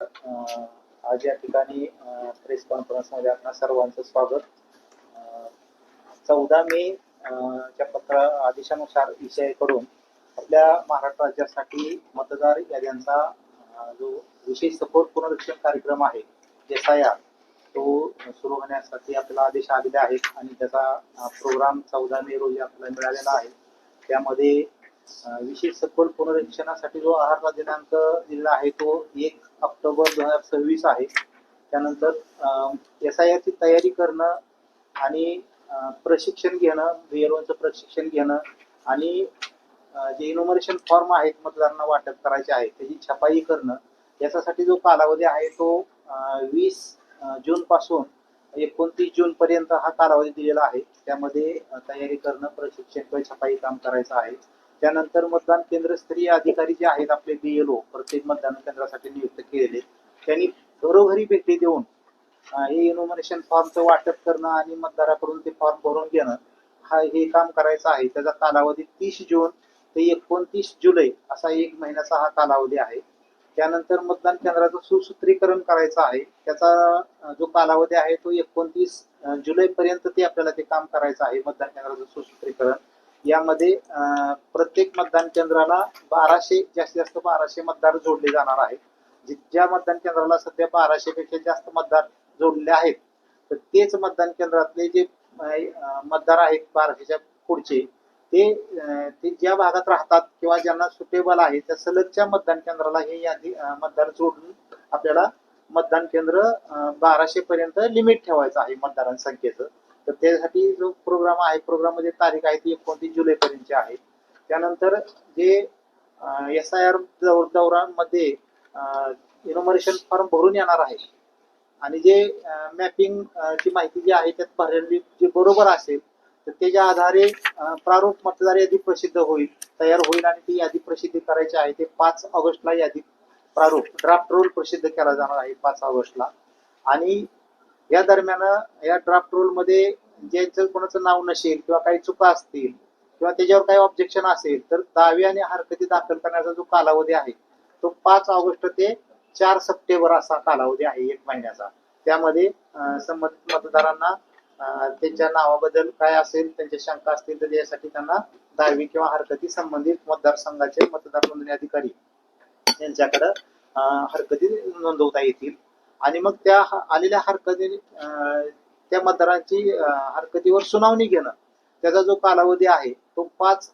आज या ठिकाणी प्रेस कॉन्फरन्समध्ये आपणा सर्वांचं स्वागत. 14 मे च्या पत्र आदेशानुसार ईसीआयकडून आपल्या महाराष्ट्र राज्यासाठी मतदार याद्यांचा जो विशेष सपोर्ट पुनरीक्षण कार्यक्रम आहे SIR तो सुरू होण्यासाठी आपल्याला आदेश आलेले आहेत आणि त्याचा प्रोग्राम 14 मे रोजी आपल्याला मिळालेला आहे. त्यामध्ये विशेष सखोल पुनरीक्षणासाठी जो आहार दिनांक दिलेला आहे तो 1 ऑक्टोबर 2026 आहे. त्यानंतर SIR ची तयारी करणं आणि प्रशिक्षण घेणं, BLOचं प्रशिक्षण घेणं आणि जे इनोमरेशन फॉर्म आहेत मतदारांना वाटप करायचे आहे त्याची छपाई करणं, याच्यासाठी जो कालावधी आहे तो 20 जून पासून 29 जून पर्यंत हा कालावधी दिलेला आहे. त्यामध्ये तयारी करणं, प्रशिक्षण किंवा छपाई काम करायचं आहे. त्यानंतर मतदान केंद्रस्तरीय अधिकारी जे आहेत आपले BLO प्रत्येक मतदान केंद्रासाठी नियुक्त केलेले, त्यांनी घरोघरी भेटी देऊन हे इनोमरेशन फॉर्मचं वाटप करणं आणि मतदाराकडून ते फॉर्म भरून घेणं हे काम करायचं आहे. त्याचा कालावधी 30 जून ते 29 जुलै असा 1 महिन्याचा हा कालावधी आहे. त्यानंतर मतदान केंद्राचं सुसूत्रीकरण करायचं आहे. त्याचा जो कालावधी आहे तो 29 जुलै पर्यंत ते आपल्याला ते काम करायचं आहे. मतदान केंद्राचं सुसूत्रीकरण यामध्ये प्रत्येक मतदान केंद्राला 1200 जास्तीत जास्त 1200 मतदार जोडले जाणार आहेत. ज्या मतदान केंद्राला सध्या 1200 पेक्षा जास्त मतदार जोडले आहेत तर तेच मतदान केंद्रातले जे मतदार आहेत 1200च्या पुढचे ते ज्या भागात राहतात किंवा ज्यांना सुटेबल आहे त्या सलगच्या मतदान केंद्राला हे यादी मतदार जोडून आपल्याला मतदान केंद्र 1200 पर्यंत लिमिट ठेवायचं आहे मतदारांसंख्येचं. तर त्यासाठी जो प्रोग्राम आहे प्रोग्राममध्ये तारीख आहे ती 29 जुलै पर्यंतची आहे. त्यानंतर जे SIR दौऱ्यांमध्ये इनोमरेशन फॉर्म भरून येणार आहे आणि जे मॅपिंग ची माहिती जी आहे त्यात भरलेली जे बरोबर असेल तर त्याच्या आधारे प्रारूप मतदार यादी प्रसिद्ध होईल, तयार होईल आणि ती यादी प्रसिद्ध करायची आहे. ते 5 ऑगस्टला यादी प्रारूप ड्राफ्ट रोल प्रसिद्ध केला जाणार आहे 5 ऑगस्टला. आणि या दरम्यान या ड्राफ्ट रोल मध्ये ज्यांचं कोणाचं नाव नसेल किंवा काही चुका असतील किंवा त्याच्यावर काही ऑब्जेक्शन असेल तर दावे आणि हरकती दाखल करण्याचा जो कालावधी आहे तो 5 ऑगस्ट ते 4 सप्टेंबर असा कालावधी आहे 1 महिन्याचा. त्यामध्ये संबंधित मतदारांना त्यांच्या नावाबद्दल काय असेल, त्यांच्या शंका असतील तर यासाठी त्यांना दावे किंवा हरकती संबंधित मतदारसंघाचे मतदार नोंदणी अधिकारी यांच्याकडे हरकती नोंदवता येतील. आणि मग त्या आलेल्या हरकती त्या मतदारांची हरकतीवर सुनावणी घेणं त्याचा जो कालावधी आहे तो 5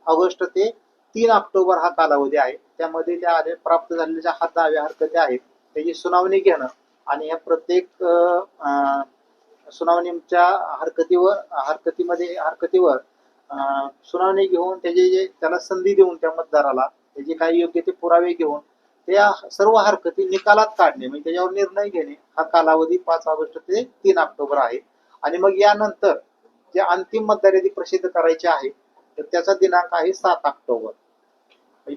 ऑगस्ट ते 3 ऑक्टोबर हा कालावधी आहे. त्यामध्ये त्या प्राप्त झालेल्या ज्या दाव्या हरकती आहेत त्याची सुनावणी घेणं आणि या प्रत्येक सुनावणीच्या हरकतीवर सुनावणी घेऊन त्याचे जे त्याला संधी देऊन त्या मतदाराला त्याचे काही योग्य ते पुरावे घेऊन त्या सर्व हरकती निकालात काढणे म्हणजे त्याच्यावर निर्णय घेणे हा कालावधी 5 ऑगस्ट ते 3 ऑक्टोबर आहे. आणि मग यानंतर जे अंतिम मतदार यादी प्रसिद्ध करायची आहे तर त्याचा दिनांक आहे 7 ऑक्टोबर.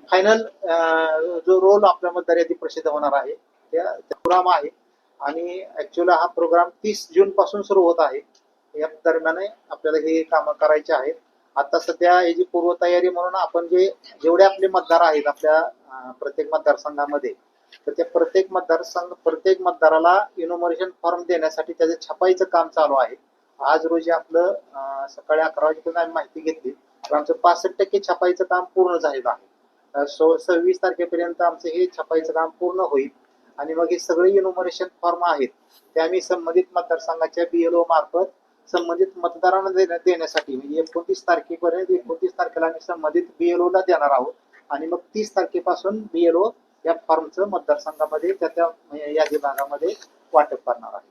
फायनल जो रोल आपल्या मतदार यादी प्रसिद्ध होणार आहे त्या प्रोग्राम आहे. आणि ऍक्च्युअली हा प्रोग्राम 30 जून पासून सुरू होत आहे. या दरम्यान आपल्याला हे काम करायचे आहेत. आता सध्या याची पूर्वतयारी म्हणून आपण जेवढे आपले मतदार आहेत आपल्या प्रत्येक मतदारसंघामध्ये तर त्या प्रत्येक मतदाराला इनोमरेशन फॉर्म देण्यासाठी त्याचं छपाईचं काम चालू आहे. आज रोजी आपलं सकाळी 11 वाजेपर्यंत आम्ही माहिती घेतली तर आमचं 65% छपाईचं काम पूर्ण झालेलं आहे. 26 तारखेपर्यंत आमचं हे छपाईचं काम पूर्ण होईल आणि मग हे सगळे इनोमरेशन फॉर्म आहेत ते आम्ही संबंधित मतदारसंघाच्या BLO मार्फत संबंधित मतदारांना देण्यासाठी म्हणजे 29 तारखेपर्यंत 29 तारखेला आम्ही संबंधित BLO ला देणार आहोत आणि मग 30 तारखेपासून BLO या फॉर्मचं मतदारसंघामध्ये त्या यादी भागामध्ये वाटप करणार आहे.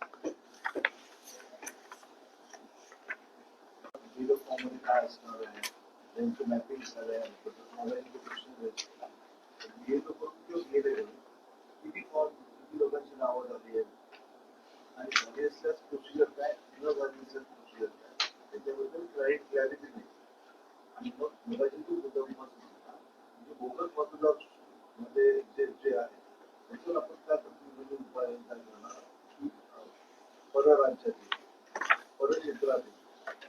काय असणार आहे त्यांचं मॅपिंग झालंय किती फॉर्म किती लोकांची नावं झाली आहेत आणि प्रोसिजर काय प्रोसिजर काय त्याच्याबद्दल क्लॅरिटी नाही. आणि मग म्हणजे बोगस मतदार मध्ये जे आहे त्याच्यावर आपण काय पद्धतीने उपाय करणार की परराज्यातील परक्षेत्रातील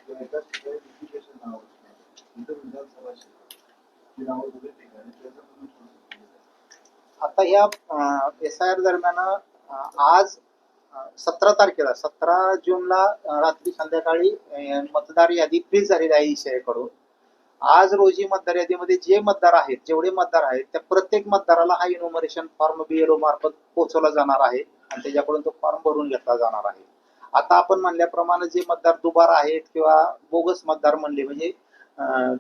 किंवा एकाच ठिकाणी एज्युकेशन नाव असणार इतर विधानसभा क्षेत्र ही नावं वगैरे ठिकाणी त्याचा आता या SIR दरम्यान आज 17 तारखेला 17 जूनला रात्री संध्याकाळी मतदार यादी फ्रीज झालेली आहे ECI कडून. आज रोजी मतदार यादीमध्ये जे मतदार आहेत, जेवढे मतदार आहेत, त्या प्रत्येक मतदाराला हा इन्युमरेशन फॉर्म BLO मार्फत पोहोचवला जाणार आहे आणि त्याच्याकडून तो फॉर्म भरून घेतला जाणार आहे. आता आपण म्हणल्याप्रमाणे जे मतदार दुबार आहेत किंवा बोगस मतदार म्हणले म्हणजे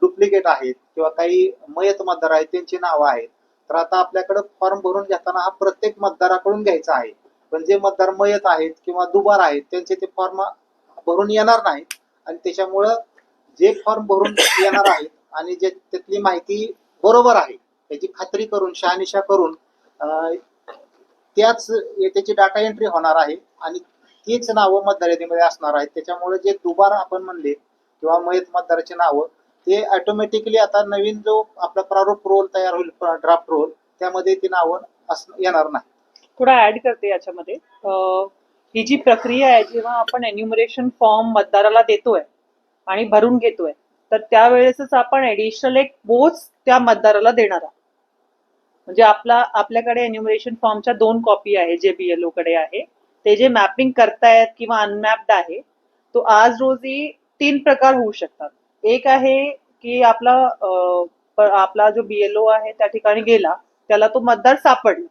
डुप्लिकेट आहेत किंवा काही मयत मतदार आहेत त्यांची नावं आहेत, तर आता आपल्याकडे फॉर्म भरून घेताना हा प्रत्येक मतदाराकडून घ्यायचा आहे. पण जे मतदार मयत आहेत किंवा दुबार आहेत त्यांचे ते फॉर्म भरून येणार नाहीत आणि त्याच्यामुळं जे फॉर्म भरून येणार आहेत आणि जे त्यातली माहिती बरोबर आहे त्याची खात्री करून शहानिशा करून त्याच त्याची डाटा एंट्री होणार आहे आणि तीच नावं मतदार यादीमध्ये असणार आहेत. त्याच्यामुळे जे दुबार आपण म्हणले किंवा मयत मतदाराची नावं ते ऑटोमॅटिकली आता नवीन जो आपला प्रारूप रोल तयार होईल, ड्राफ्ट रोल, त्यामध्ये ती नावं येणार नाही. थोडा ऍड करते याच्यामध्ये. ही जी प्रक्रिया आहे, जेव्हा आपण एन्युमरेशन फॉर्म मतदाराला देतोय आणि भरून घेतोय, तर त्यावेळेसच आपण ऍडिशनल एक बोच त्या मतदाराला देणार आहोत. म्हणजे आपल्याकडे एन्युमरेशन फॉर्मच्या 2 कॉपी आहे जे BLO कडे आहे. ते जे मॅपिंग करतायत किंवा अनमॅप्ड आहे, तो आज रोजी 3 प्रकार होऊ शकतात. एक आहे की आपला जो BLO आहे त्या ठिकाणी गेला, त्याला तो मतदार सापडला,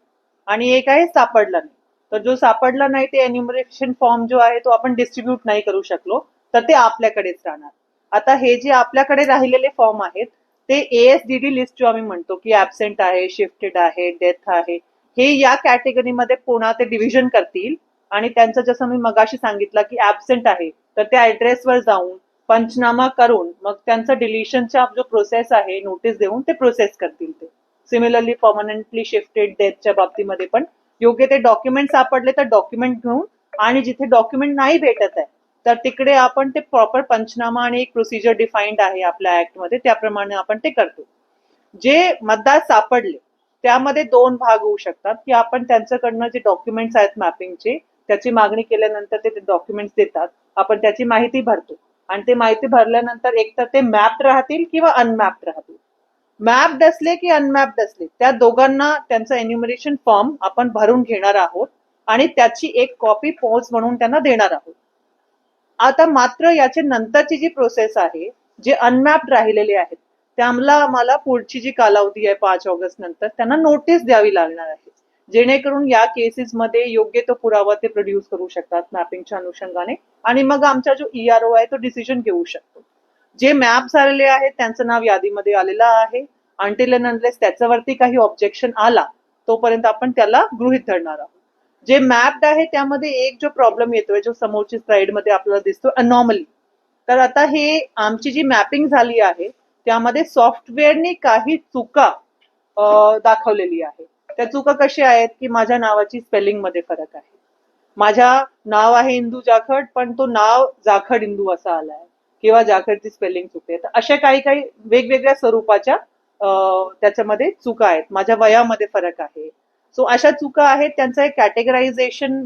आणि एक आहे सापडला नाही. तर जो सापडला नाही ते एन्युमरेशन फॉर्म जो आहे तो आपण डिस्ट्रीब्यूट नाही करू शकलो, तर ते आपल्याकडेच राहणार. आता हे जे आपल्याकडे राहिलेले फॉर्म आहेत ते ASDD लिस्ट जो आम्ही म्हणतो की ऍबसेंट आहे, शिफ्टेड आहे, डेथ आहे, हे या कॅटेगरीमध्ये पुन्हा ते डिव्हिजन करतील आणि त्यांचं जसं मी मगाशी सांगितलं की ऍबसेंट आहे तर त्या ऍड्रेसवर जाऊन पंचनामा करून मग त्यांचं डिलिशनचा जो प्रोसेस आहे नोटीस देऊन ते प्रोसेस करतील. ते सिमिलरली परमनंटली शिफ्टेड डेथच्या बाबतीमध्ये पण योग्य ते डॉक्युमेंट सापडले तर डॉक्युमेंट घेऊन, आणि जिथे डॉक्युमेंट नाही भेटत आहे तर तिकडे आपण ते प्रॉपर पंचनामा आणि एक प्रोसिजर डिफाईन्ड आहे आपल्या ऍक्ट मध्ये, त्याप्रमाणे आपण ते करतो. जे मतदार सापडले त्यामध्ये 2 भाग होऊ शकतात की आपण त्यांच्याकडनं जे डॉक्युमेंट्स आहेत मॅपिंगचे त्याची मागणी केल्यानंतर ते डॉक्युमेंट्स देतात, आपण त्याची माहिती भरतो आणि ते माहिती भरल्यानंतर एकतर ते मॅप्ड राहतील किंवा अनमॅप्ड राहतील. मॅप्ड असले की अनमॅप्ड असले त्या दोघांना त्यांचा एन्युमरेशन फॉर्म आपण भरून घेणार आहोत आणि त्याची एक कॉपी पोच म्हणून त्यांना देणार आहोत. आता मात्र याच्या नंतरची जी प्रोसेस आहे, जे अनमॅप्ड राहिलेले आहेत त्याला आम्हाला पुढची जी कालावधी आहे 5 ऑगस्ट नंतर त्यांना नोटीस द्यावी लागणार आहे, जेणेकरून या केसेसमध्ये योग्य तो पुरावा ते प्रोड्यूस करू शकतात मॅपिंगच्या अनुषंगाने, आणि मग आमचा जो ERO आहे तो डिसिजन घेऊ शकतो. जे मॅप झालेले आहेत त्यांचं नाव यादीमध्ये आलेलं आहे. अनटिल अँड अनलेस त्याच्यावरती काही ऑब्जेक्शन आला तोपर्यंत आपण त्याला गृहीत धरणार आहोत. जे मॅप्ड आहे त्यामध्ये एक जो प्रॉब्लेम येतोय जो समोरची स्लाइड मध्ये आपल्याला दिसतो अनॉमली, तर आता हे आमची जी मॅपिंग झाली आहे त्यामध्ये सॉफ्टवेअरने काही चुका दाखवलेली आहे. त्या चुका कशा आहेत की माझ्या नावाची स्पेलिंग मध्ये फरक आहे, माझ्या नाव आहे इंदू जाखड पण तो नाव जाखड इंदू असा आलाय, किंवा जाखडची स्पेलिंग चुकते. तर अशा काही काही वेगवेगळ्या स्वरूपाच्या त्याच्यामध्ये चुका आहेत. माझ्या वयामध्ये फरक आहे. सो अशा चुका आहेत, त्यांचं एक कॅटेगरायझेशन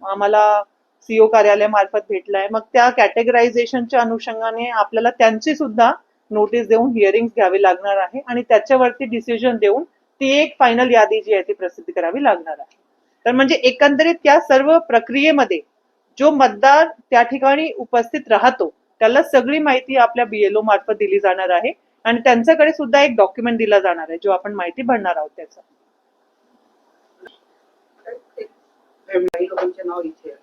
आम्हाला CO कार्यालयामार्फत भेटलाय. मग त्या कॅटेगरायझेशनच्या अनुषंगाने आपल्याला त्यांची सुद्धा नोटीस देऊन हिअरिंग घ्यावी लागणार आहे आणि त्याच्यावरती डिसिजन देऊन ती एक फायनल यादी जी आहे ती प्रसिद्ध करावी लागणार आहे. तर म्हणजे एकंदरीत त्या सर्व प्रक्रियेमध्ये जो मतदार त्या ठिकाणी उपस्थित राहतो त्याला सगळी माहिती आपल्या BLO मार्फत दिली जाणार आहे आणि त्यांच्याकडे सुद्धा एक डॉक्युमेंट दिला जाणार आहे जो आपण माहिती भरणार आहोत त्याचा. काही लोकांचे नाव इथे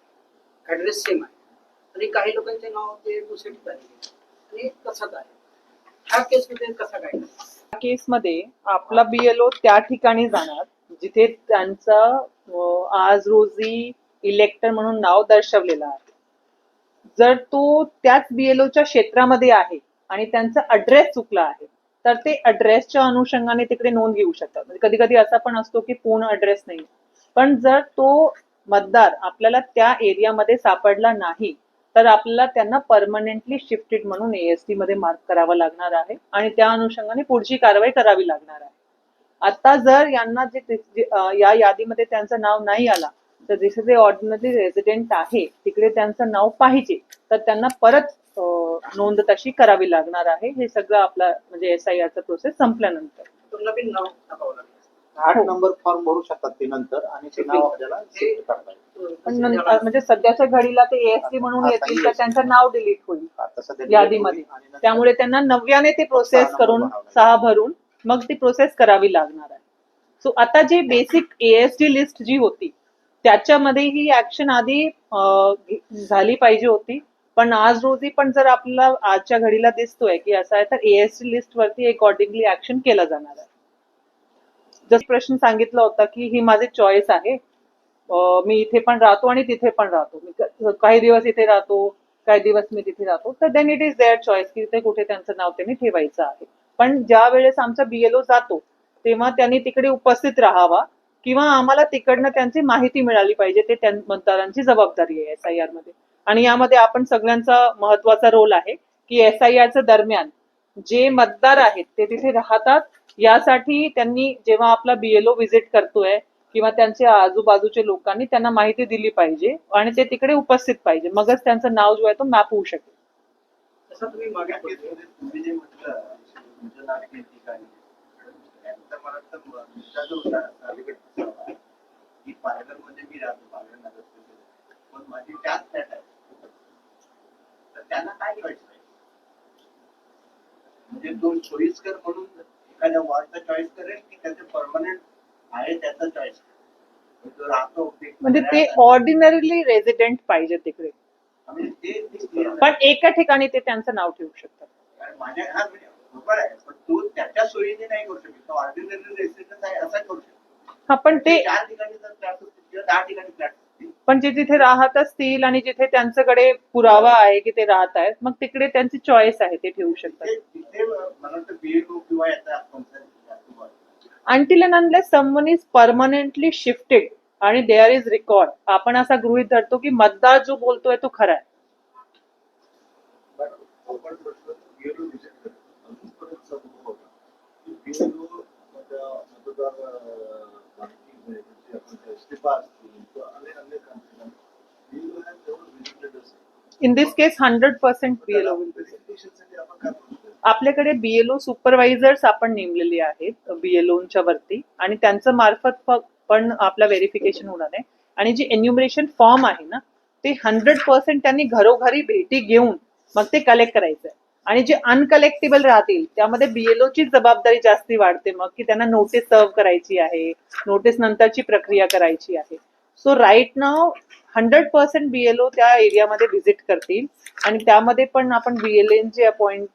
ऍड्रेस सेम आहे आणि काही लोकांचे नाव ते दुसऱ्या ठिकाणी आणि तसंच आहे. ह्या केसमध्ये कसा काय? केसमध्ये आपला BLO त्या ठिकाणी जाणार जिथे त्यांचं आज रोजी इलेक्टर म्हणून नाव दर्शवलेलं आहे. जर तो त्याच BLOच्या क्षेत्रामध्ये आहे आणि त्यांचा अड्रेस चुकला आहे तर ते अड्रेसच्या अनुषंगाने तिकडे नोंद घेऊ शकतात. म्हणजे कधी कधी असा पण असतो की पूर्ण अड्रेस नाही, पण जर तो मतदार आपल्याला त्या एरियामध्ये सापडला नाही तर आपल्याला त्यांना परमनंटली शिफ्टेड म्हणून AST मध्ये मार्क करावं लागणार आहे आणि त्या अनुषंगाने पुढची कारवाई करावी लागणार आहे. आता जर यांना या यादीमध्ये त्यांचं नाव नाही आला तर जिथे ते ऑर्डिनरी रेसिडेंट आहे तिकडे त्यांचं नाव पाहिजे, तर त्यांना परत नोंद तशी करावी लागणार आहे. हे सगळं आपला म्हणजे SIR चा प्रोसेस संपल्यानंतर नवीन नाव टाकावं लागेल. 8 हो. नंबर फॉर्म भरू शकतात ते नंतर आणि ते नाव आपल्याला शिफ्ट करता येईल. पण नंतर म्हणजे सध्याच्या घडीला ते एएसटी म्हणून येतील तर त्यांचं नाव डिलीट होईल आता सध्या यादीमध्ये. आणि नंतर त्यामुळे त्यांना नव्याने ते प्रोसेस 6 नंबर करून भरावा लागेल. 6 भरून मग ती प्रोसेस करावी लागणार आहे. सो आता जी बेसिक एएसटी लिस्ट जी होती त्याच्यामध्ये ही ऍक्शन आधी झाली पाहिजे होती. पण आज रोजी पण जर आपल्याला आजच्या घडीला दिसतोय की असं आहे तर एएसटी लिस्ट वरती अकॉर्डिंगली ऍक्शन केलं जाणार आहे. जसं प्रश्न सांगितला होता की ही माझी चॉईस आहे, मी इथे पण राहतो आणि तिथे पण राहतो, मी काही दिवस इथे राहतो, काही दिवस मी तिथे राहतो, तर then it is their choice की तिथे कुठे त्यांचं नाव त्यांनी ठेवायचं आहे. पण ज्या वेळेस आमचा बीएलओ जातो तेव्हा त्यांनी तिकडे उपस्थित राहावा किंवा आम्हाला तिकडनं त्यांची माहिती मिळाली पाहिजे. ते मतदारांची जबाबदारी आहे एसआयआर मध्ये. आणि यामध्ये आपण सगळ्यांचा महत्वाचा रोल आहे की एसआयआरच्या दरम्यान जे मतदार आहेत ते तिथे राहतात. यासाठी त्यांनी जेव्हा आपला बीएलओ व्हिजिट करतोय किंवा त्यांच्या आजूबाजूच्या लोकांनी त्यांना माहिती दिली पाहिजे आणि ते तिकडे उपस्थित पाहिजे, मगच त्यांचं नाव जो आहे तो मॅप होऊ शकेल. तसं तुम्ही मागे बोलले. तुम्ही जे म्हटलं तुमच्या लाडकी ठिकाणी त्यांचा मला तर मुद्दा जो होता अलीकडे की पालघरमध्ये मी राहतो, पालघर नगर पण माझी त्याच फ्लॅट आहे, तर त्यांना काय करायचं आहे? म्हणजे तो सोयीस्कर म्हणून एखाद्या वॉर्डचा चॉईस करेल की त्याचे परमनंट आहे त्याचा चॉईस करेल? जो राहतो म्हणजे ते ऑर्डिनरीली रेझिडेंट पाहिजे तिकडे, म्हणजे ते पण एका ठिकाणी ते त्यांचं नाव ठेवू शकतात. माझ्या हा म्हणजे बरोबर आहे, पण तो त्याच्या सोयीने नाही करू शकत, तो ऑर्डिनरी रेसिडेंट आहे असा करू शकतो. हा, पण ते 4 ठिकाणी जर फ्लॅट असतील किंवा 10 ठिकाणी फ्लॅट असतील, पण जे जिथे राहत असतील आणि जिथे त्यांच्याकडे पुरावा आहे की ते राहत आहेत, मग तिकडे त्यांची चॉईस आहे, ते ठेवू शकतात. तिथे मला वाटतं बीएलओ किंवा याचा Until and unless someone is permanently shifted आणि देअर इज रेकॉर्ड, आपण असा गृहीत धरतो की मतदार जो बोलतोय तो खरा आहे. आपण प्रश्न बीएलओ विजिट करतो अजूनपर्यंत समोर होता की बीएलओ मतदार माहिती आपण इस्तिफा असतील किंवा अनेक BLO has never visited us. In this case 100% BLO will. प्रेझेंटेशनसाठी आपण काय करू? आपल्याकडे बीएलओ सुपरवायझर्स आपण नेमलेले आहेत बीएलओच्या वरती आणि त्यांचं मार्फत पण आपला व्हेरिफिकेशन होणार आहे. आणि जे एन्युमरेशन फॉर्म आहे ना ते 100% त्यांनी घरोघरी भेटी घेऊन मग ते कलेक्ट करायचं आहे. आणि जे अनकलेक्टेबल राहतील त्यामध्ये बीएलओची जबाबदारी जास्ती वाढते, मग की त्यांना नोटीस सर्व करायची आहे, नोटीस नंतरची प्रक्रिया करायची आहे. सो राईट नाव 100% बीएलओ त्या एरियामध्ये व्हिजिट करतील आणि त्यामध्ये पण आपण बीएलएन जे अपॉइंट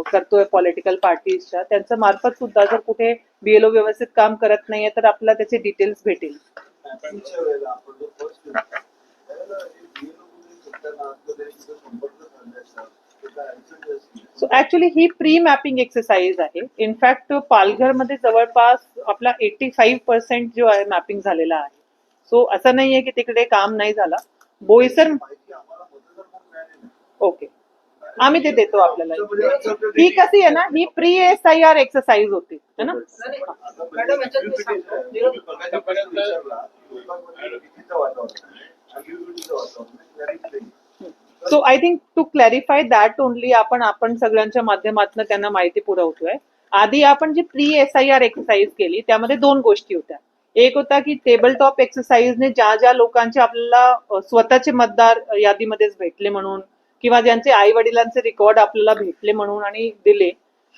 करतोय पॉलिटिकल पार्टीजच्या त्यांच्या मार्फत सुद्धा जर कुठे बीएलओ व्यवस्थित काम करत नाहीये तर आपल्याला त्याचे डिटेल्स भेटेल. त्याच्या वेळेला आपण जो फर्स्ट त्यावेळेला बीएलओ करताना संपर्क साधण्याचा सो ऍक्च्युली ही प्री मॅपिंग एक्सरसाइज आहे. इनफॅक्ट पालघरमध्ये जवळपास आपला 85% जो आहे मॅपिंग झालेला आहे. सो असं नाहीये की तिकडे काम नाही झालं. बोईसर माहिती आम्हाला मतदार म्हणून मिळाली नाही. ओके, आम्ही ते देतो आपल्याला. ही कशी आहे ना, ही प्री एसआयआर एक्सरसाइज होती है ना. मॅडम याच्यात मी सांगतो, so I think to clarify that only आपण सगळ्यांच्या माध्यमातून त्यांना माहिती पुरवतोय. आधी आपण जी प्री एसआयआर एक्सरसाइज केली त्यामध्ये 2 गोष्टी होत्या. एक होता की टेबल टॉप एक्सरसाइजने ज्या ज्या लोकांचे आपल्याला स्वतःचे मतदार यादीमध्येच भेटले म्हणून किंवा ज्यांचे आई वडिलांचे रेकॉर्ड आपल्याला भेटले म्हणून आणि दिले,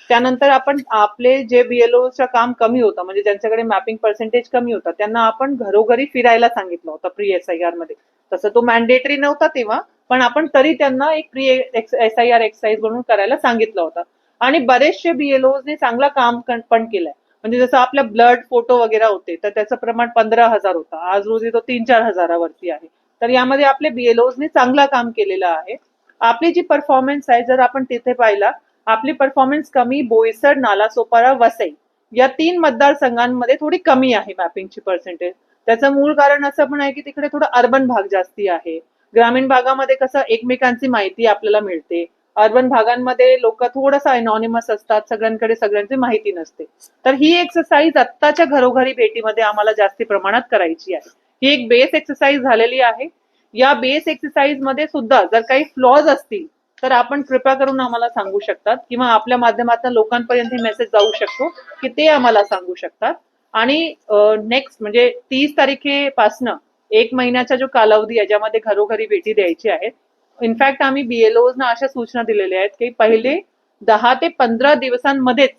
त्यानंतर आपण आपले जे बीएलओचं काम कमी होतं म्हणजे ज्यांच्याकडे मॅपिंग पर्सेंटेज कमी होता त्यांना आपण घरोघरी फिरायला सांगितलं होतं प्री एसआयआर मध्ये. तसं तो मॅन्डेटरी नव्हता तेव्हा, पण आपण तरी त्यांना एक प्री एसआयआर एक्सरसाइज म्हणून करायला सांगितलं होतं. आणि बरेचसे बीएलओने चांगलं काम पण केलंय. म्हणजे जसं आपल्या ब्लड फोटो वगैरे होते तर त्याचं प्रमाण 15,000 होतं, आज रोजी तो 3-4 हजारावरती आहे. तर यामध्ये आपले बीएलओने चांगलं काम केलेलं आहे. आपली जी परफॉर्मन्स आहे जर आपण तिथे पाहिला, आपली परफॉर्मन्स कमी बोईसर, नालासोपारा, वसई या 3 मतदारसंघांमध्ये थोडी कमी आहे मॅपिंगची पर्सेंटेज. त्याचं मूळ कारण असं पण आहे की तिकडे थोडं अर्बन भाग जास्ती आहे. ग्रामीण भागामध्ये कसं एकमेकांची माहिती आपल्याला मिळते, अर्बन भागांमध्ये लोक थोडंसं अनॉनिमस असतात, सगळ्यांकडे सगळ्यांची माहिती नसते. तर ही एक्सरसाइज आत्ताच्या घरोघरी भेटीमध्ये आम्हाला जास्ती प्रमाणात करायची आहे. ही एक बेस एक्सरसाइज झालेली आहे. या बेस एक्सरसाइज मध्ये सुद्धा जर काही फ्लॉज असतील तर आपण कृपा करून आम्हाला सांगू शकतात किंवा आपल्या माध्यमातून लोकांपर्यंत ही मेसेज जाऊ शकतो की ते आम्हाला सांगू शकतात. आणि नेक्स्ट म्हणजे 30 तारखेपासनं 1 महिन्याचा जो कालावधी आहे ज्यामध्ये घरोघरी भेटी द्यायची आहेत. इनफॅक्ट आम्ही BLOs अशा सूचना दिलेल्या आहेत की पहिले 10 ते 15 दिवसांमध्येच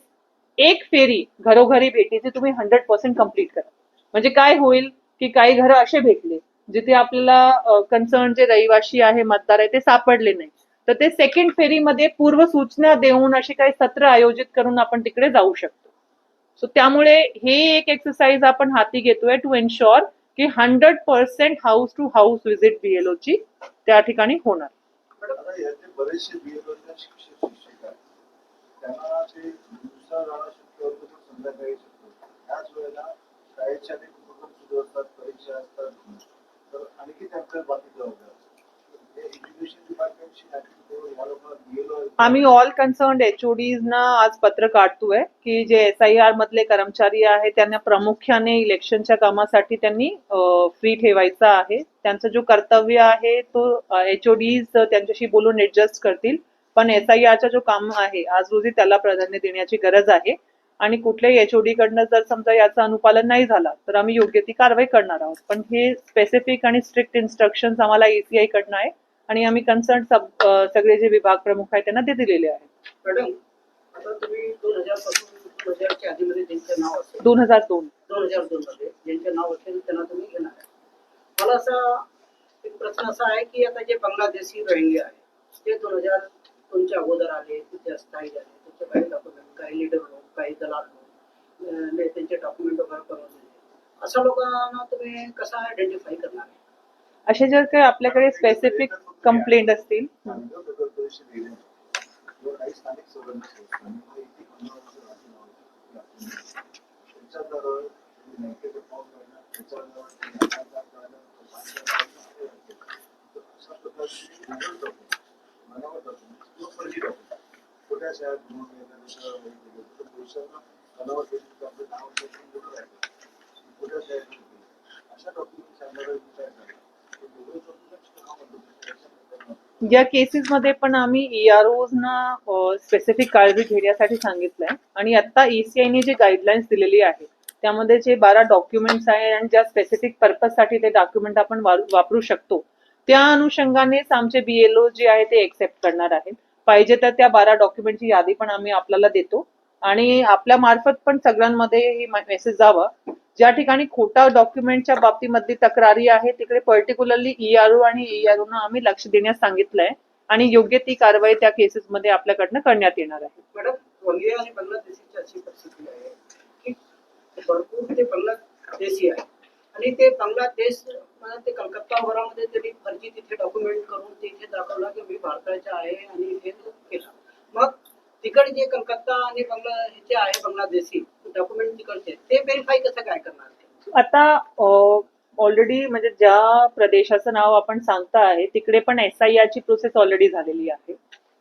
एक फेरी घरोघरी भेटीची तुम्ही 100% कम्प्लीट करा. म्हणजे काय होईल की काही घरं असे भेटले जिथे आपल्याला कन्सर्न जे रहिवासी आहे मतदार आहे ते सापडले नाही, तर ते सेकंड फेरीमध्ये पूर्व सूचना देऊन असे काही सत्र आयोजित करून आपण तिकडे जाऊ शकतो. सो त्यामुळे हे एक एक्सरसाइज आपण हाती घेतोय टू एन्शुअर की 100% house to house visit BLO ची त्या ठिकाणी होणार. आता याचे बरेचसे BLO शिक्षक शिक्षिका आहेत. त्यांना ते दिवसा जाणं शक्य होतं पण संध्याकाळी शक्य होतं. त्याच वेळेला शाळेच्या अनेक उपक्रम सुरू असतात, परीक्षा असतात, तर आणखी त्यांचं बाकी जबाबदार असतं. हे एज्युकेशन डिपार्टमेंटची ह्या लोकांना BLO आम्ही ऑल कन्सर्न्ड HODs ना आज पत्र काढतोय की जे SIR मधले कर्मचारी आहेत त्यांना प्रामुख्याने इलेक्शनच्या कामासाठी त्यांनी फ्री ठेवायचं आहे. त्यांचं जो कर्तव्य आहे तो HODs त्यांच्याशी बोलून ऍडजस्ट करतील, पण SIRचा जो काम आहे आज रोजी त्याला प्राधान्य देण्याची गरज आहे. आणि कुठल्याही HOD कडनं जर समजा याचं अनुपालन नाही झालं तर आम्ही योग्य ती कारवाई करणार आहोत. पण हे स्पेसिफिक आणि स्ट्रिक्ट इन्स्ट्रक्शन्स आम्हाला ECI कडनं आहे आणि आम्ही कन्सर्न सगळे जे विभाग प्रमुख आहेत त्यांना ते दिलेले आहेत. मॅडम, आता तुम्ही 2000 पासून 2000च्या आधीमध्ये ज्यांचं नाव असेल 2002 मध्ये ज्यांचं नाव असेल त्यांना तुम्ही घेणार आहे. मला असा एक प्रश्न असा आहे की आता जे बांगलादेशी रोहिंग्या आहे ते 2002च्या अगोदर आले, तिथे स्थायी झाले, त्यांचे काही डॉक्युमेंट, काही लीडर लोक, काही दलाल लोक, त्यांचे डॉक्युमेंट वगैरे करून दिले. अशा लोकांना तुम्ही कसं आयडेंटिफाय करणार आहे? असे जर काही आपल्याकडे स्पेसिफिक कंप्लेंट असतील स्थानिक संघटना संस्थांनी इथे 15 वर्ष राहून त्यांच्याजवळ बँकेचं फॉर्म करणं, त्यांच्याजवळ अशा प्रकारची मानव डॉक्युमेंट छोट्या शहरात पुरुषांना बनावट आपलं नाव छोट्या शहरात अशा डॉक्युमेंट सांगणारा विचार झाला. या केसेस मध्ये पण आम्ही EROs ना स्पेसिफिक काळजी घेण्यासाठी सांगितलंय आणि आता ECI जे गाईडलाईन्स दिलेली आहे त्यामध्ये जे 12 डॉक्युमेंट्स आहे आणि ज्या स्पेसिफिक पर्पज साठी ते डॉक्युमेंट आपण वापरू शकतो त्या अनुषंगानेच आमचे BLO जे आहे ते एक्सेप्ट करणार आहेत. पाहिजे तर त्या 12 डॉक्युमेंटची यादी पण आम्ही आपल्याला देतो आणि आपल्या मार्फत पण सगळ्यांमध्ये ही मेसेज जावं. ज्या ठिकाणी खोटा डॉक्युमेंटच्या बाबतीमध्ये तक्रारी आहे तिकडे पर्टिक्युलरली ERO आणि ERO ना आम्ही लक्ष देण्यास सांगितलंय आणि योग्य ती कारवाई त्या केसेस मध्ये आपल्याकडनं करण्यात येणार आहे. मॅडम, रोहिंग्या आणि बांगलादेशीची अशी परिस्थिती आहे की भरपूर ते बांगलादेशी आहे आणि ते बांगलादेश ते कलकत्ता वगैरेमध्ये त्यांनी फर्जी तिथे डॉक्युमेंट करून तिथे दाखवला की मी भारताचा आहे आणि हे केलं. मग तिकडचे कलकत्ता आणि ह्याचे आहे बांगलादेशी डॉक्युमेंट तिकडचे ते व्हेरीफाय कसं काय करणार ते? आता ऑलरेडी म्हणजे ज्या प्रदेशाचं नाव आपण सांगता आहे तिकडे पण SIR ची प्रोसेस ऑलरेडी झालेली आहे.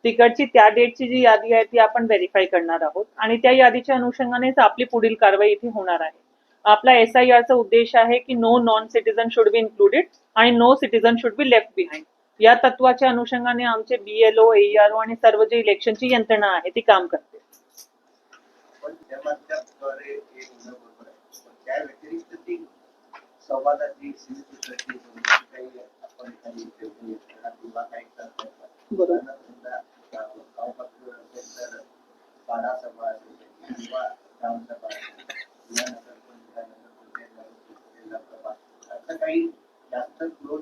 तिकडची त्या डेटची जी यादी आहे ती आपण व्हेरीफाय करणार आहोत आणि त्या यादीच्या अनुषंगानेच आपली पुढील कारवाई इथे होणार आहे. आपला SIRचा उद्देश आहे की no non citizen should be included आणि no citizen should be left behind. या तत्वाच्या अनुषंगाने आमचे BLO, ERO आणि सर्व जे इलेक्शनची यंत्रणा आहे ती काम करते. पण त्या माध्यमाद्वारे हे होणं बरोबर आहे. पण त्या व्यतिरिक्त ती संवादाची सिंधुदुर्गाची काही आपण काही किंवा काही करता बरोबर. गाव पातळीवर असेल तर पाडा सभा असेल किंवा ग्रामसभा किंवा नगरपंचायत असं काही जास्त क्लोज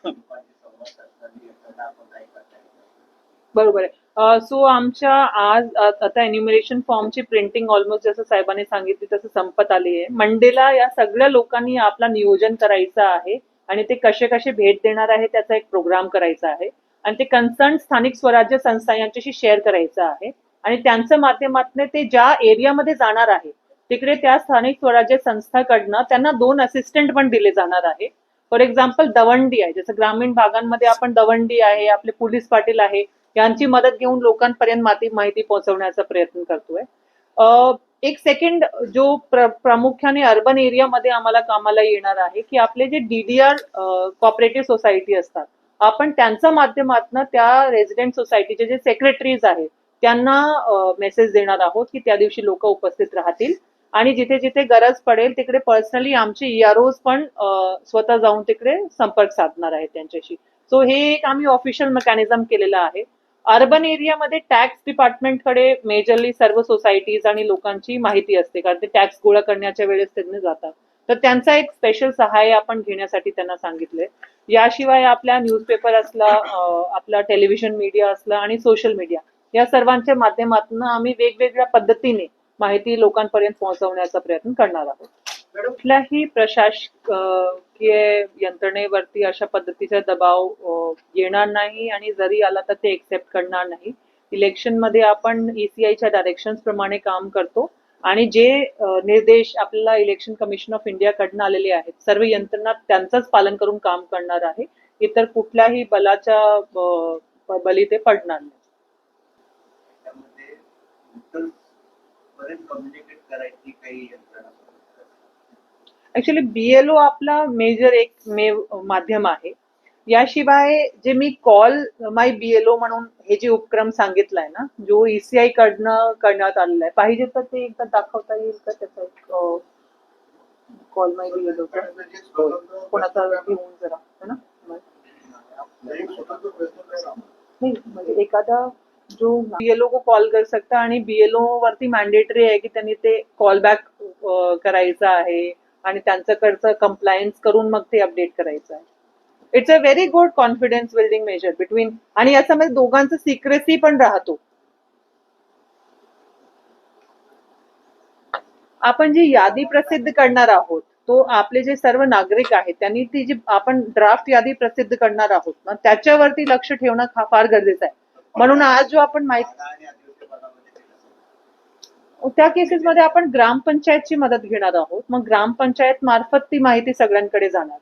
संवाद साधणारी यंत्रणा आपण काही करता येईल. बरोबर आहे. सो आमच्या आज आता एन्युमरेशन फॉर्मची प्रिंटिंग ऑलमोस्ट जसं साहेबांनी सांगितली तसं संपत आली आहे. मंडेला या सगळ्या लोकांनी आपला नियोजन करायचं आहे आणि ते कसे कसे भेट देणार आहे त्याचा एक प्रोग्राम करायचा आहे आणि ते कन्सर्न स्थानिक स्वराज्य संस्था यांच्याशी शेअर करायचं आहे आणि त्यांच्या माध्यमातून ते ज्या एरियामध्ये जाणार आहे तिकडे त्या स्थानिक स्वराज्य संस्थाकडनं त्यांना 2 असिस्टंट पण दिले जाणार आहे. फॉर एक्झाम्पल दवंडी आहे, जसं ग्रामीण भागांमध्ये आपण दवंडी आहे, आपले पोलीस पाटील आहे, यांची मदत घेऊन लोकांपर्यंत माहिती पोहोचवण्याचा प्रयत्न करतोय. एक सेकंड जो प्रामुख्याने अर्बन एरियामध्ये आम्हाला कामाला येणार आहे की आपले जे DDR कॉपरेटिव्ह सोसायटी असतात आपण त्यांच्या माध्यमातून त्या रेसिडेंट सोसायटीचे जे सेक्रेटरीज आहेत त्यांना मेसेज देणार आहोत की त्या दिवशी लोक उपस्थित राहतील आणि जिथे जिथे गरज पडेल तिकडे पर्सनली आमचे EROs पण स्वतः जाऊन तिकडे संपर्क साधणार आहेत त्यांच्याशी. सो हे एक आम्ही ऑफिशियल मेकॅनिझम केलेलं आहे. अर्बन एरियामध्ये टॅक्स डिपार्टमेंटकडे मेजरली सर्व सोसायटीज आणि लोकांची माहिती असते, कारण ते टॅक्स गोळा करण्याच्या वेळेस त्यांनी जातात. तर त्यांचा एक स्पेशल सहाय्य आपण घेण्यासाठी त्यांना सांगितलंय. याशिवाय आपल्या न्यूजपेपर असला, आपला टेलिव्हिजन मीडिया असला आणि सोशल मीडिया या सर्वांच्या माध्यमातून आम्ही वेगवेगळ्या पद्धतीने माहिती लोकांपर्यंत पोहोचवण्याचा प्रयत्न करणार आहोत. कुठल्याही प्रशासकीय यंत्रणेवरती अशा पद्धतीचा दबाव येणार नाही आणि जरी आला तर ते एक्सेप्ट करणार नाही. इलेक्शनमध्ये आपण ECIच्या डायरेक्शन्स प्रमाणे काम करतो आणि जे निर्देश आपल्याला इलेक्शन कमिशन ऑफ इंडिया कडनं आलेले आहेत, सर्व यंत्रणा त्यांचंच पालन करून काम करणार आहे. इतर कुठल्याही बलाच्या बली ते पडणार नाही. त्यामध्ये उत्तर बरेच कम्युनिकेट करायची काही यंत्रणा. ऍक्च्युली BLO आपला मेजर एक माध्यम आहे. याशिवाय जे मी कॉल माय BLO म्हणून हे जे उपक्रम सांगितलाय ना, जो ECI कडनं करण्यात आलेला आहे, पाहिजे तर ते एकदा दाखवता येईल का त्याचा एक कॉल माय BLO कोणाचा घेऊन जरा, है ना? नहीं, म्हणजे एखादा जो BLO को कॉल कर सकता आणि BLO वरती मॅन्डेटरी आहे की त्यांनी ते कॉल बॅक करायचं आहे आणि त्यांच्याकडचं कंप्लायन्स करून मग ते अपडेट करायचं आहे. It's a very good confidence building measure between, आणि याच्यामध्ये दोघांचं सिक्रेसी पण राहतो. आपण जी यादी प्रसिद्ध करणार आहोत, तो आपले जे सर्व नागरिक आहेत त्यांनी ती जी आपण ड्राफ्ट यादी प्रसिद्ध करणार आहोत ना, त्याच्यावरती लक्ष ठेवणं फार गरजेचं आहे. म्हणून आज जो आपण माहिती, त्या केसेसमध्ये आपण ग्रामपंचायतची मदत घेणार आहोत. मग ग्रामपंचायत मार्फत ती माहिती सगळ्यांकडे जाणार.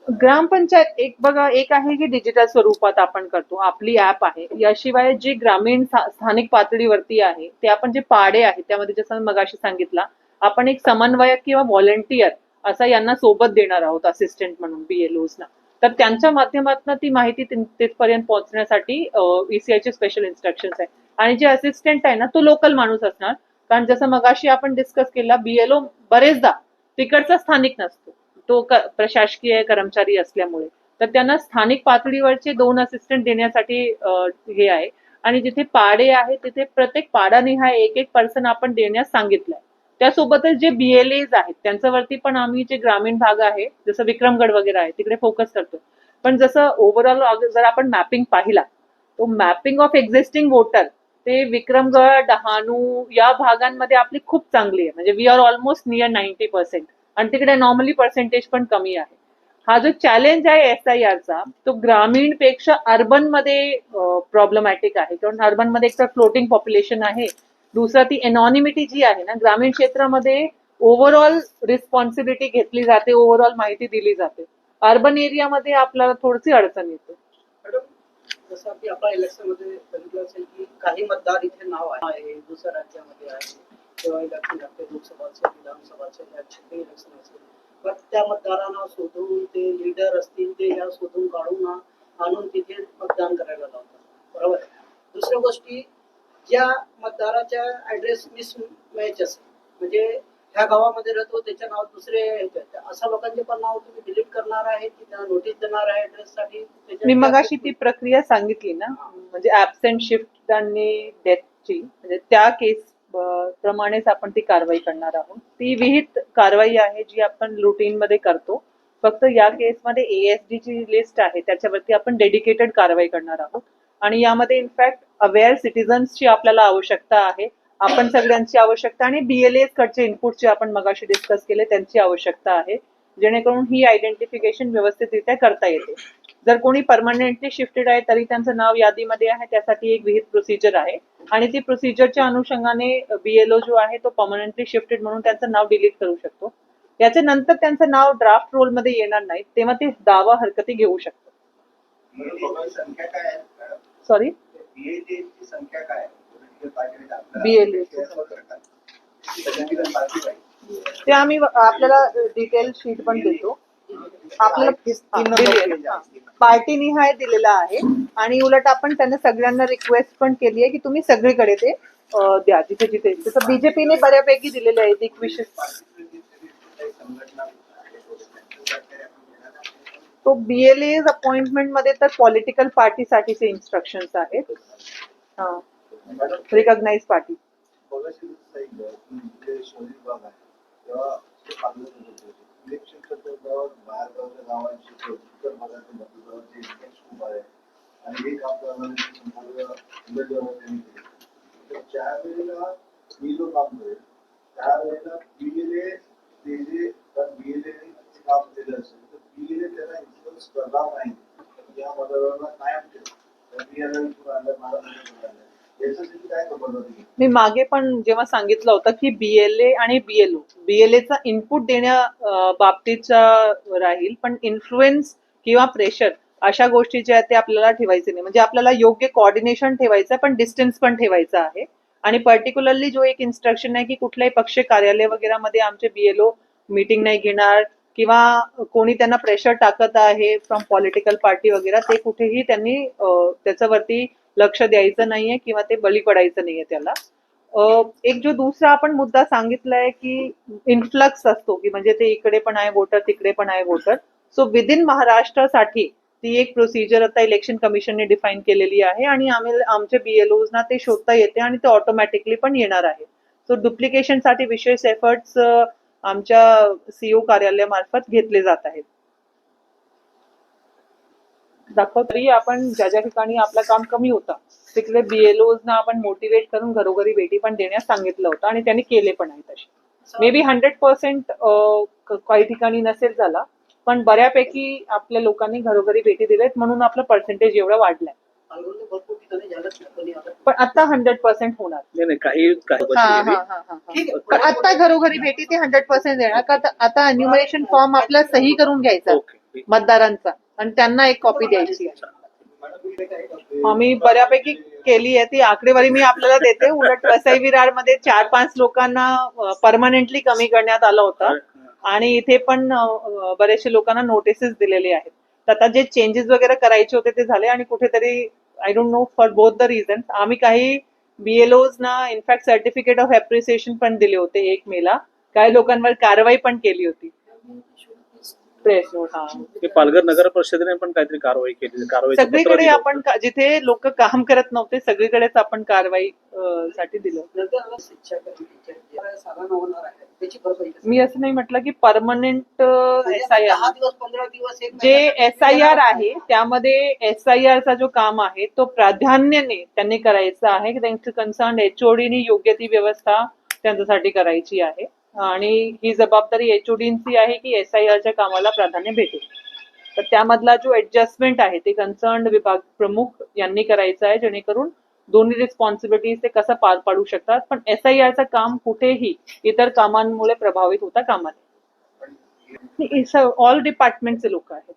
ग्रामपंचायत एक बघा, एक आहे की डिजिटल स्वरूपात आपण करतो, आपली ऍप आहे. याशिवाय जे ग्रामीण स्थानिक पातळीवरती आहे ते आपण जे पाडे आहेत त्यामध्ये जसं मगाशी सांगितलं, आपण एक समन्वयक किंवा व्हॉलेंटियर असा यांना सोबत देणार आहोत, असिस्टंट म्हणून BLOs ना. तर त्यांच्या माध्यमातून ती माहिती तिथपर्यंत पोहोचण्यासाठी ECIचे स्पेशल इन्स्ट्रक्शन्स आहे. आणि जे असिस्टंट आहे ना, तो लोकल माणूस असणार, कारण जसं मगाशी आपण डिस्कस केला, BLO बरेचदा तिकडचा स्थानिक नसतो, तो प्रशासकीय कर्मचारी असल्यामुळे. तर त्यांना स्थानिक पातळीवरचे 2 असिस्टंट देण्यासाठी हे आहे. आणि जिथे पाडे आहे तिथे प्रत्येक पाडानिहाय एक पर्सन आपण देण्यास सांगितलंय. त्यासोबतच जे BLAs आहेत त्यांच्यावरती पण आम्ही जे ग्रामीण भाग आहे जसं विक्रमगड वगैरे आहे तिकडे फोकस करतो. पण जसं ओव्हरऑल जर आपण मॅपिंग पाहिला, तो मॅपिंग ऑफ एक्झिस्टिंग वोटर ते विक्रमगड, डहाणू या भागांमध्ये आपली खूप चांगली आहे. म्हणजे वी आर ऑलमोस्ट नियर 90%, आणि तिकडे नॉर्मली पर्सेंटेज पण कमी आहे. हा जो चॅलेंज आहे SIRचा, तो ग्रामीण पेक्षा अर्बन मध्ये प्रॉब्लेमॅटिक आहे. कारण अर्बन मध्ये एक तर फ्लोटिंग पॉप्युलेशन आहे, दुसरा ती एनॉनिमिटी जी आहे ना, ग्रामीण क्षेत्रामध्ये ओव्हरऑल रिस्पॉन्सिबिलिटी घेतली जाते, ओव्हरऑल माहिती दिली जाते. अर्बन एरियामध्ये आपल्याला थोडीशी अडचण येते. मॅडम, जसं की आपल्या इलेक्शन मध्ये बघितलं असेल की काही मतदार इथे नाव आहे, दुसऱ्या राज्यामध्ये आहे, तेव्हा इलेक्शन लागते, लोकसभाचे, विधानसभाचे, या इलेक्शन असेल, पण त्या मतदारांना शोधून ते लीडर असतील ते या शोधून काढून आणून तिथे मतदान करायला लावतात, बरोबर. दुसऱ्या गोष्टी, ज्या मतदाराच्या ऍड्रेस मिसमॅच असेल, म्हणजे ह्या गावामध्ये राहतो त्याच्या नाव दुसरे, अशा लोकांचे पण नाव तुम्ही डिलीट करणार आहे की त्यांना नोटीस देणार आहे ऍड्रेस साठी? मी मगाशी ती प्रक्रिया सांगितली ना, म्हणजे ऍबसेंट, शिफ्ट आणि डेथची, म्हणजे त्या केस प्रमाणेच आपण ती कारवाई करणार आहोत. ती विहित कारवाई आहे जी आपण रुटीन मध्ये करतो. फक्त या केसमध्ये ASD ची लिस्ट आहे त्याच्यावरती आपण डेडिकेटेड कारवाई करणार आहोत. आणि यामध्ये इनफॅक्ट अवेअर सिटीजन्सची आपल्याला आवश्यकता आहे, आपण सगळ्यांची आवश्यकता, आणि BLAs कडचे इनपुटचे आपण मगाशी डिस्कस केले त्यांची आवश्यकता आहे, जेणेकरून ही आयडेंटिफिकेशन व्यवस्थितरित्या करता येते. जर कोणी परमनंटली शिफ्टेड आहे तरी त्यांचं नाव यादीमध्ये आहे, त्यासाठी एक विहित प्रोसिजर आहे. आणि ती प्रोसिजरच्या अनुषंगाने BLO जो आहे तो परमनंटली शिफ्टेड म्हणून त्यांचं नाव डिलीट करू शकतो. याच्या नंतर त्यांचं नाव ड्राफ्ट रोल मध्ये येणार नाही, तेव्हा ते दावा हरकती घेऊ शकतो. संख्या काय आहे? सॉरी, BLA ची संख्या काय आहे? BLA ते आम्ही आपल्याला डिटेल शीट पण देतो. आपल्याला पार्टी निहाय दिलेला आहे, आणि उलट आपण त्यांना सगळ्यांना रिक्वेस्ट पण केली आहे की तुम्ही सगळीकडे ते द्या जिथे जिथे जसं बीजेपीने बऱ्यापैकी दिलेले आहेत एक विशेष संघटना तो बीएलए अपॉइंटमेंट मध्ये तर पॉलिटिकल पार्टीसाठीचे इन्स्ट्रक्शन्स आहेत रिकॉग्नाइज पार्टी मगाशी सांगितलं की इथे शहरी भाग आहे तेव्हा ते पालक इलेक्शनच्या तोंडावर बाहेरगावच्या गावांशी उत्तर भागातील मतदारांचे इन्फ्लुएन्स खूप आहे आणि एक आपल्याला संपूर्ण उमेदवार त्यांनी केले तर ज्या वेळेला बीएलओ काम करेल त्यावेळेला बीएलए ते जे बीएलए काम केलं असेल तर बीएलए त्याला इन्फ्लुएन्स करणार नाही या मतदारांना कायम ठेवलं बीएलए मला याच्यासाठी काय खबरदारी मी मागे पण जेव्हा सांगितलं होतं की बीएलए आणि बीएलएचा इनपुट देण्या बाबतीतचा राहील पण इन्फ्लुएन्स किंवा प्रेशर अशा गोष्टी ज्या आहेत ते आपल्याला ठेवायचे नाही म्हणजे आपल्याला योग्य कोऑर्डिनेशन ठेवायचं आहे पण डिस्टन्स पण ठेवायचं आहे आणि पर्टिक्युलरली जो एक इन्स्ट्रक्शन आहे की कुठल्याही पक्ष कार्यालय वगैरे मध्ये आमचे बीएलओ मीटिंग नाही घेणार किंवा कोणी त्यांना प्रेशर टाकत आहे फ्रॉम पॉलिटिकल पार्टी वगैरे ते कुठेही त्यांनी त्याच्यावरती लक्ष द्यायचं नाहीये किंवा ते बळी पडायचं नाहीये त्याला एक जो दुसरा आपण मुद्दा सांगितलाय की इन्फ्लक्स असतो की म्हणजे ते इकडे पण आहे वोटर तिकडे पण आहे वोटर सो विद इन महाराष्ट्रासाठी ती एक प्रोसिजर आता इलेक्शन कमिशनने डिफाईन केलेली आहे आणि आमचे बीएलओजना ते शोधता येते आणि ते ऑटोमॅटिकली पण येणार आहे सो डुप्लिकेशन साठी विशेष एफर्ट्स आमच्या सीओ कार्यालयामार्फत घेतले जात आहेत तरी आपण ज्या ज्या ठिकाणी आपलं काम कमी होतं तिकडे बीएलओजना आपण मोटिवेट करून घरोघरी भेटी पण देण्यास सांगितलं होतं आणि त्यांनी केले पण आहे तसे मे बी 100% काही ठिकाणी नसेल झाला पण बऱ्यापैकी आपल्या लोकांनी घरोघरी भेटी दिलेत म्हणून आपलं पर्सेंटेज एवढं वाढलंय पालघरमध्ये भरपूर ठिकाणी झालंच नाही कोणी आता पण आता 100% होणार नाही काही ठीक आहे पण आता घरोघरी भेटी ते 100% देणार का आता एन्युमरेशन फॉर्म आपला सही करून घ्यायचा ओके मतदारांचा आणि त्यांना एक कॉपी द्यायची आम्ही बऱ्यापैकी केली आहे ती आकडेवारी मी आपल्याला देते उलट वसई विरार मध्ये 4-5 लोकांना परमनंटली कमी करण्यात आलं होतं आणि इथे पण बरेचसे लोकांना नोटिसेस दिलेले आहेत तर आता जे चेंजेस वगैरे करायचे होते ते झाले आणि कुठेतरी I don't know for both the reason आम्ही काही बीएलओज ना इनफॅक्ट सर्टिफिकेट ऑफ अप्रिसिएशन पण दिले होते 1 मेला काही लोकांवर कारवाई पण केली होती प्रेस नोट पालघर नगर परिषदेने पण काहीतरी कारवाई केली सगळीकडे आपण जिथे लोक काम करत नव्हते सगळीकडेच आपण कारवाई साठी दिलं नंतर शिक्षा करण्याची साधन होणार आहे त्याची भरपाई कशी? मी असं नाही म्हटलं की परमनंट म्हणजे SIR 10 दिवस 15 दिवस एक जे महिना- SIR आहे त्यामध्ये SIR चा जो काम आहे तो प्राधान्याने त्यांनी करायचा आहे की त्यांचं कन्सर्न HOD योग्य ती व्यवस्था त्यांच्यासाठी करायची आहे आणि ही जबाबदारी HODची आहे की SIR च्या कामाला प्राधान्य भेटेल तर त्यामधला जो ऍडजस्टमेंट आहे ते कन्सर्न विभाग प्रमुख यांनी करायचं आहे जेणेकरून दोन्ही रिस्पॉन्सिबिलिटीज ते कसं पार पाडू शकतात पण SIR चं काम कुठेही इतर कामांमुळे प्रभावित होता कामा नये ऑल डिपार्टमेंटचे लोक आहेत